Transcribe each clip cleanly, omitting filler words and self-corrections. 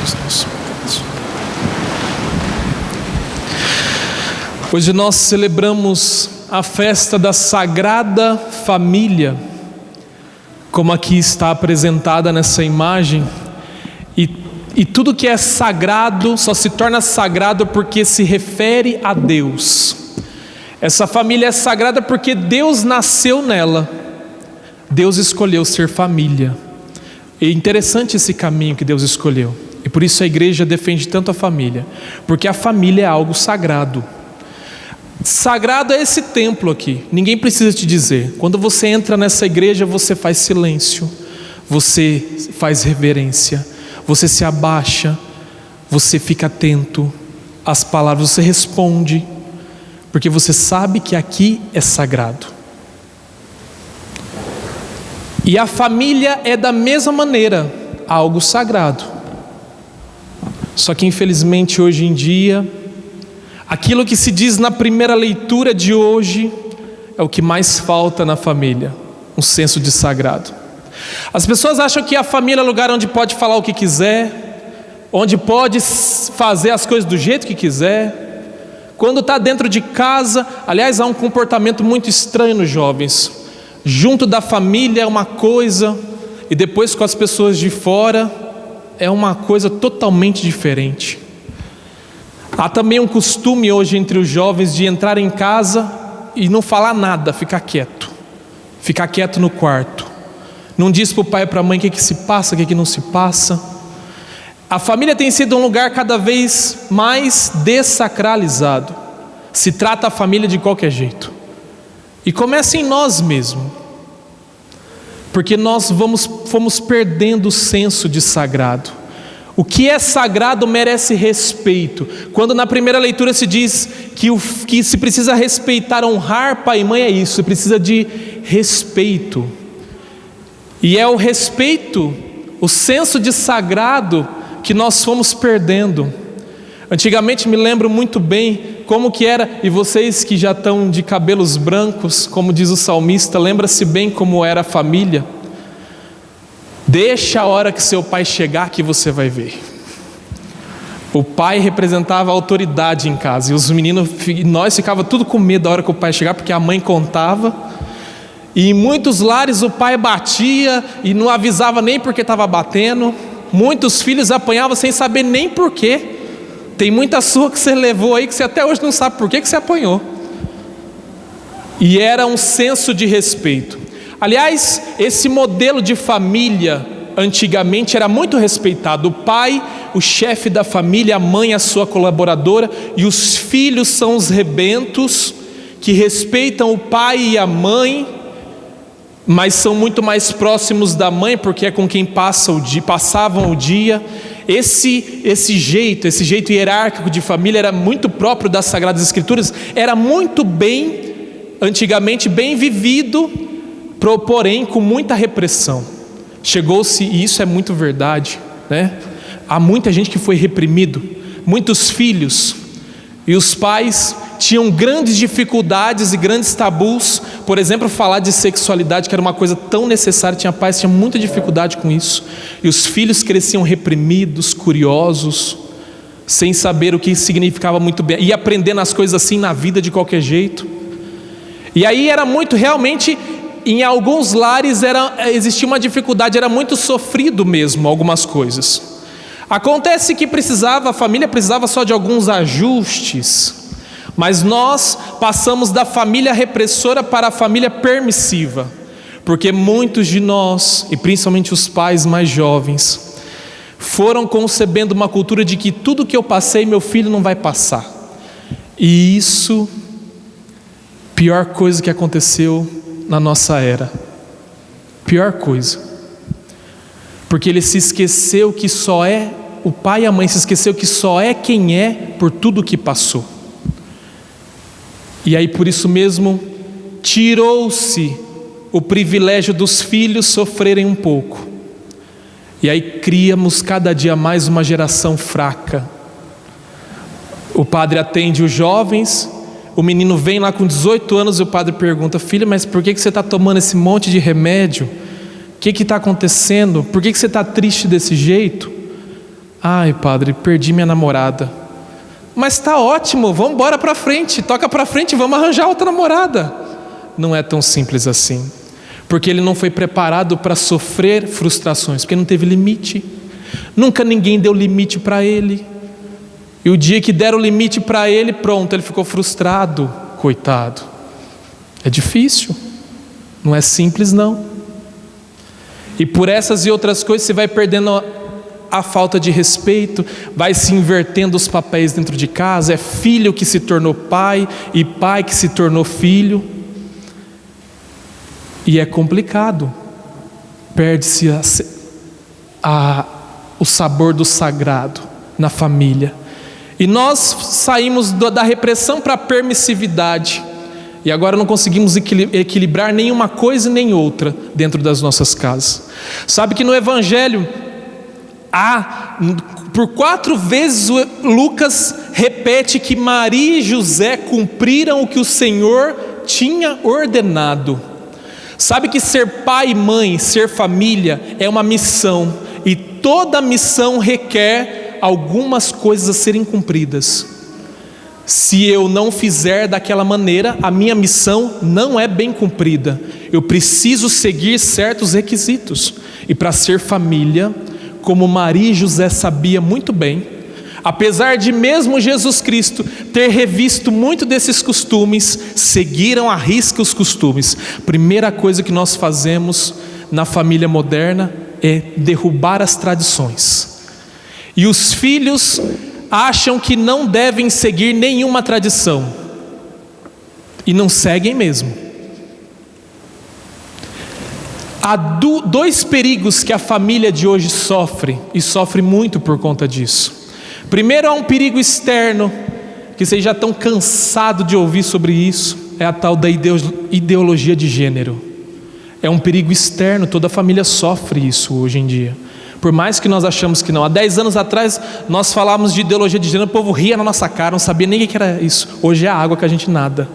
os nossos pecados. Hoje nós celebramos a festa da Sagrada Família, como aqui está apresentada nessa imagem, e tudo que é sagrado só se torna sagrado porque se refere a Deus. Essa família é sagrada porque Deus nasceu nela, Deus escolheu ser família. É interessante esse caminho que Deus escolheu, e por isso a igreja defende tanto a família, porque a família é algo sagrado. Sagrado é esse templo aqui, ninguém precisa te dizer. Quando você entra nessa igreja, você faz silêncio, você faz reverência, você se abaixa, você fica atento às palavras, você responde, porque você sabe que aqui é sagrado. E a família é da mesma maneira algo sagrado. Só que infelizmente hoje em dia, aquilo que se diz na primeira leitura de hoje é o que mais falta na família, um senso de sagrado. As pessoas acham que a família é um lugar onde pode falar o que quiser, onde pode fazer as coisas do jeito que quiser. Quando está dentro de casa, aliás, há um comportamento muito estranho nos jovens. Junto da família é uma coisa, e depois com as pessoas de fora é uma coisa totalmente diferente. Há também um costume hoje entre os jovens de entrar em casa e não falar nada, ficar quieto no quarto. Não diz para o pai e para a mãe o que se passa, o que não se passa. A família tem sido um lugar cada vez mais dessacralizado. Se trata a família de qualquer jeito. E começa em nós mesmos. Porque nós fomos perdendo o senso de sagrado. O que é sagrado merece respeito. Quando na primeira leitura se diz que se precisa respeitar, honrar pai e mãe, é isso, precisa de respeito. E é o respeito, o senso de sagrado que nós fomos perdendo. Antigamente me lembro muito bem como que era, e vocês que já estão de cabelos brancos, como diz o salmista, lembra-se bem como era a família. Deixa a hora que seu pai chegar que você vai ver. O pai representava a autoridade em casa, e os meninos, nós ficava tudo com medo da hora que o pai chegar, porque a mãe contava. E em muitos lares o pai batia e não avisava nem porque estava batendo. Muitos filhos apanhavam sem saber nem porquê. Tem muita surra que você levou aí que você até hoje não sabe por que você apanhou. E era um senso de respeito. Aliás, esse modelo de família antigamente era muito respeitado. O pai, o chefe da família, a mãe, a sua colaboradora, e os filhos são os rebentos que respeitam o pai e a mãe, mas são muito mais próximos da mãe, porque é com quem passavam o dia. Esse jeito hierárquico de família era muito próprio das Sagradas Escrituras, era muito bem, antigamente bem vivido, porém com muita repressão. Chegou-se, e isso é muito verdade, né? Há muita gente que foi reprimido, muitos filhos, e os pais tinham grandes dificuldades e grandes tabus. Por exemplo, falar de sexualidade, que era uma coisa tão necessária, tinha pais que tinham muita dificuldade com isso, e os filhos cresciam reprimidos, curiosos, sem saber o que significava muito bem, e aprendendo as coisas assim na vida de qualquer jeito. E aí era muito, realmente, em alguns lares existia uma dificuldade, era muito sofrido mesmo algumas coisas. Acontece que a família precisava só de alguns ajustes, mas nós passamos da família repressora para a família permissiva, porque muitos de nós, e principalmente os pais mais jovens, foram concebendo uma cultura de que tudo que eu passei, meu filho não vai passar. E isso, pior coisa que aconteceu na nossa era, pior coisa, porque ele se esqueceu que só é, o pai e a mãe se esqueceu que só é quem é por tudo que passou. E aí por isso mesmo tirou-se o privilégio dos filhos sofrerem um pouco. E aí criamos cada dia mais uma geração fraca. O padre atende os jovens, o menino vem lá com 18 anos e o padre pergunta: filho, mas por que você está tomando esse monte de remédio? O que está acontecendo? Por que você está triste desse jeito? Ai, padre, perdi minha namorada. Mas tá ótimo, vamos embora para frente, toca para frente, vamos arranjar outra namorada. Não é tão simples assim, porque ele não foi preparado para sofrer frustrações, porque não teve limite. Nunca ninguém deu limite para ele. E o dia que deram o limite para ele, pronto, ele ficou frustrado, coitado. É difícil, não é simples não. E por essas e outras coisas você vai perdendo a falta de respeito, vai se invertendo os papéis dentro de casa, é filho que se tornou pai e pai que se tornou filho. E é complicado, perde-se o sabor do sagrado na família. E nós saímos da repressão para a permissividade, e agora não conseguimos equilibrar nenhuma coisa nem outra dentro das nossas casas. Sabe que no Evangelho, por 4 vezes Lucas repete que Maria e José cumpriram o que o Senhor tinha ordenado. Sabe que ser pai e mãe, ser família é uma missão, e toda missão requer algumas coisas a serem cumpridas. Se eu não fizer daquela maneira, a minha missão não é bem cumprida. Eu preciso seguir certos requisitos. E para ser família, como Maria e José sabia muito bem, apesar de mesmo Jesus Cristo ter revisto muito desses costumes, seguiram à risca os costumes. Primeira coisa que nós fazemos na família moderna é derrubar as tradições. E os filhos acham que não devem seguir nenhuma tradição, e não seguem mesmo. Há 2 perigos que a família de hoje sofre, e sofre muito por conta disso. Primeiro, há um perigo externo, que vocês já estão cansados de ouvir sobre isso, é a tal da ideologia de gênero. É um perigo externo, toda família sofre isso hoje em dia. Por mais que nós achamos que não. Há 10 anos atrás nós falávamos de ideologia de gênero, o povo ria na nossa cara, não sabia nem o que era isso. Hoje é a água que a gente nada.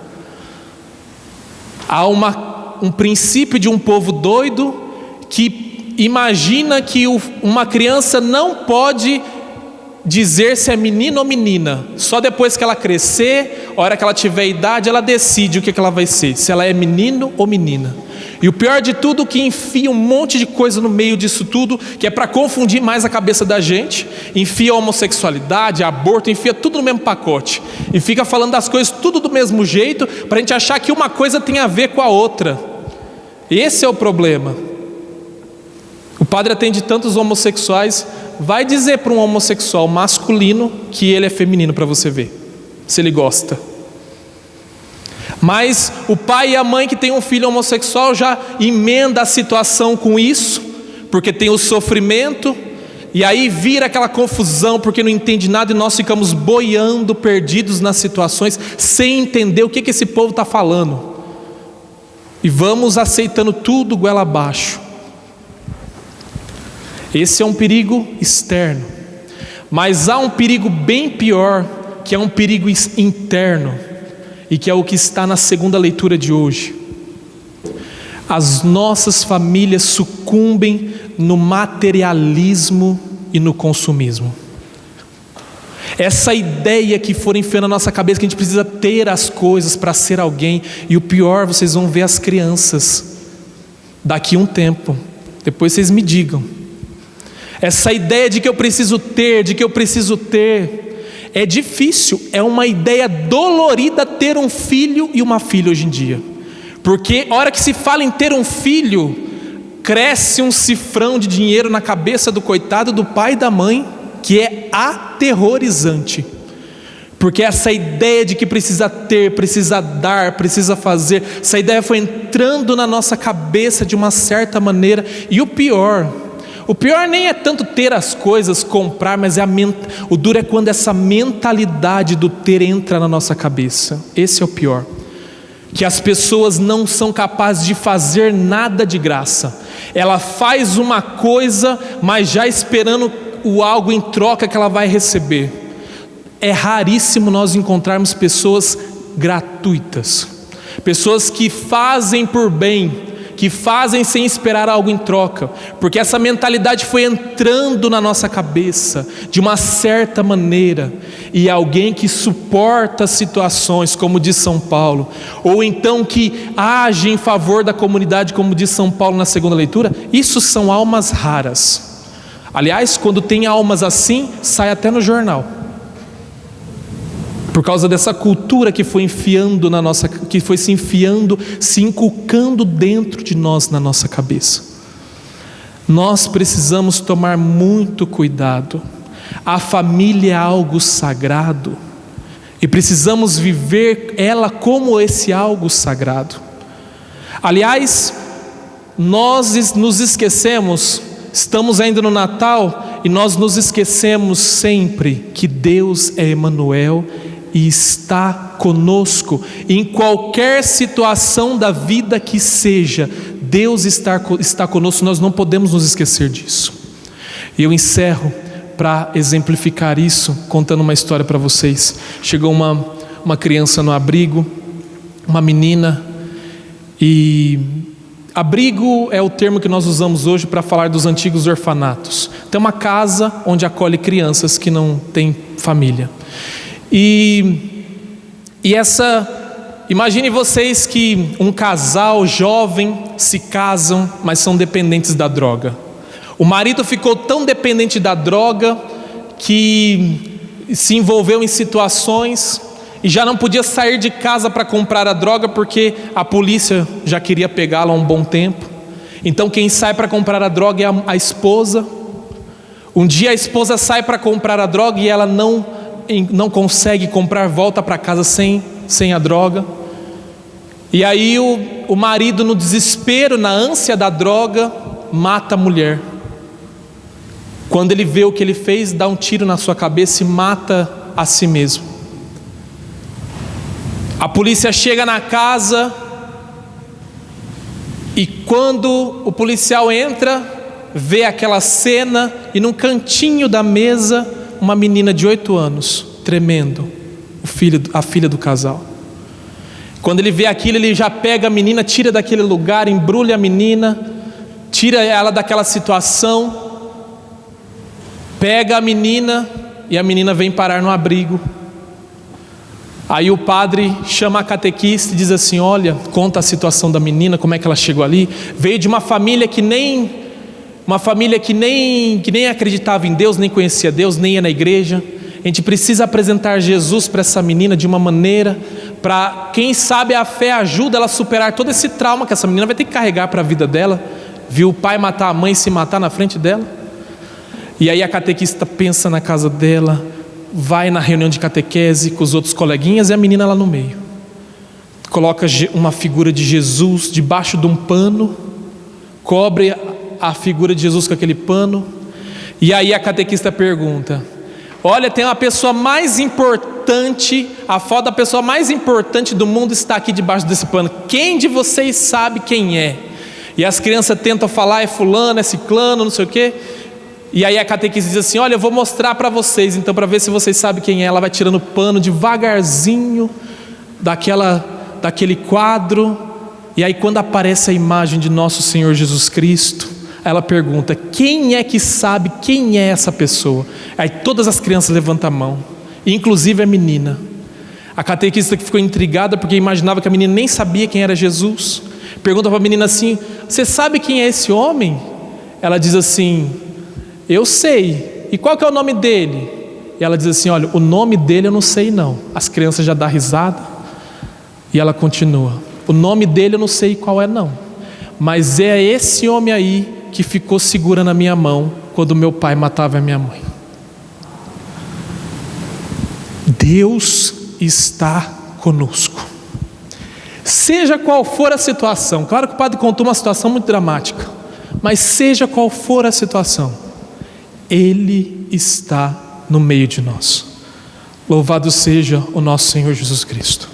Há um princípio de um povo doido que imagina que uma criança não pode dizer se é menino ou menina. Só depois que ela crescer, a hora que ela tiver idade, ela decide o que ela vai ser, se ela é menino ou menina. E o pior de tudo, que enfia um monte de coisa no meio disso tudo, que é para confundir mais a cabeça da gente. Enfia a homossexualidade, aborto, enfia tudo no mesmo pacote. E fica falando das coisas tudo do mesmo jeito, para a gente achar que uma coisa tem a ver com a outra. Esse é o problema. O padre atende tantos homossexuais, vai dizer para um homossexual masculino que ele é feminino, para você ver, se ele gosta. Mas o pai e a mãe que tem um filho homossexual já emenda a situação com isso, porque tem o sofrimento, e aí vira aquela confusão, porque não entende nada, e nós ficamos boiando, perdidos nas situações, sem entender o que esse povo está falando, e vamos aceitando tudo goela abaixo. Esse é um perigo externo, mas há um perigo bem pior, que é um perigo interno, e que é o que está na segunda leitura de hoje. As nossas famílias sucumbem no materialismo e no consumismo. Essa ideia que for enfiando na nossa cabeça, que a gente precisa ter as coisas para ser alguém, e o pior, vocês vão ver as crianças daqui a um tempo, depois vocês me digam. Essa ideia de que eu preciso ter, é difícil, é uma ideia dolorida ter um filho e uma filha hoje em dia. Porque a hora que se fala em ter um filho, cresce um cifrão de dinheiro na cabeça do coitado do pai e da mãe, que é aterrorizante. Porque essa ideia de que precisa ter, precisa dar, precisa fazer, essa ideia foi entrando na nossa cabeça de uma certa maneira. E o pior nem é tanto ter as coisas, comprar, mas o duro é quando essa mentalidade do ter entra na nossa cabeça. Esse é o pior. Que as pessoas não são capazes de fazer nada de graça. Ela faz uma coisa, mas já esperando o algo em troca que ela vai receber. É raríssimo nós encontrarmos pessoas gratuitas, pessoas que fazem por bem, que fazem sem esperar algo em troca, porque essa mentalidade foi entrando na nossa cabeça de uma certa maneira, e alguém que suporta situações, como diz São Paulo, ou então que age em favor da comunidade, como diz São Paulo na segunda leitura, isso são almas raras. Aliás, quando tem almas assim, sai até no jornal. Por causa dessa cultura que foi enfiando na nossa, que foi se enfiando, se inculcando dentro de nós, na nossa cabeça. Nós precisamos tomar muito cuidado. A família é algo sagrado e precisamos viver ela como esse algo sagrado. Aliás, nós nos esquecemos, estamos ainda no Natal e nós nos esquecemos sempre que Deus é Emanuel e está conosco. Em qualquer situação da vida que seja, Deus está conosco, nós não podemos nos esquecer disso. E eu encerro para exemplificar isso, contando uma história para vocês. Chegou uma criança no abrigo, uma menina, e abrigo é o termo que nós usamos hoje para falar dos antigos orfanatos. Tem uma casa onde acolhe crianças que não têm família. Imagine vocês que um casal jovem se casam, mas são dependentes da droga. O marido ficou tão dependente da droga que se envolveu em situações e já não podia sair de casa para comprar a droga porque a polícia já queria pegá-lo há um bom tempo. Então quem sai para comprar a droga é a esposa. Um dia a esposa sai para comprar a droga e ela não consegue comprar, volta para casa sem a droga. E aí o marido, no desespero, na ânsia da droga, mata a mulher. Quando ele vê o que ele fez, dá um tiro na sua cabeça e mata a si mesmo. A polícia chega na casa e quando o policial entra, vê aquela cena e num cantinho da mesa uma menina de 8 anos, tremendo, a filha do casal. Quando ele vê aquilo, ele já pega a menina, tira daquele lugar, embrulha a menina, tira ela daquela situação, pega a menina e a menina vem parar no abrigo. Aí o padre chama a catequista e diz assim: olha, conta a situação da menina, como é que ela chegou ali. Veio de uma família que nem acreditava em Deus, nem conhecia Deus, nem ia na igreja. A gente precisa apresentar Jesus para essa menina de uma maneira, para quem sabe a fé ajuda ela a superar todo esse trauma que essa menina vai ter que carregar para a vida dela. Viu o pai matar a mãe e se matar na frente dela. E aí a catequista pensa na casa dela, vai na reunião de catequese com os outros coleguinhas e a menina lá no meio. Coloca uma figura de Jesus debaixo de um pano, cobre a figura de Jesus com aquele pano. E aí a catequista pergunta: olha, tem uma pessoa mais importante, a foto da pessoa mais importante do mundo está aqui debaixo desse pano. Quem de vocês sabe quem é? E as crianças tentam falar: é fulano, é ciclano, não sei o quê. E aí a catequista diz assim: olha, eu vou mostrar para vocês, então, para ver se vocês sabem quem é. Ela vai tirando o pano devagarzinho daquele quadro. E aí quando aparece a imagem de nosso Senhor Jesus Cristo, ela pergunta: quem é que sabe quem é essa pessoa? Aí todas as crianças levantam a mão, inclusive a menina. A catequista que ficou intrigada porque imaginava que a menina nem sabia quem era Jesus, pergunta para a menina assim: você sabe quem é esse homem? Ela diz assim: eu sei. E qual que é o nome dele? E ela diz assim: olha, o nome dele eu não sei não. As crianças já dão risada. E ela continua: o nome dele eu não sei qual é não, mas é esse homem aí que ficou segurando a minha mão quando meu pai matava a minha mãe. Deus está conosco, seja qual for a situação. Claro que o padre contou uma situação muito dramática, mas seja qual for a situação, Ele está no meio de nós. Louvado seja o nosso Senhor Jesus Cristo.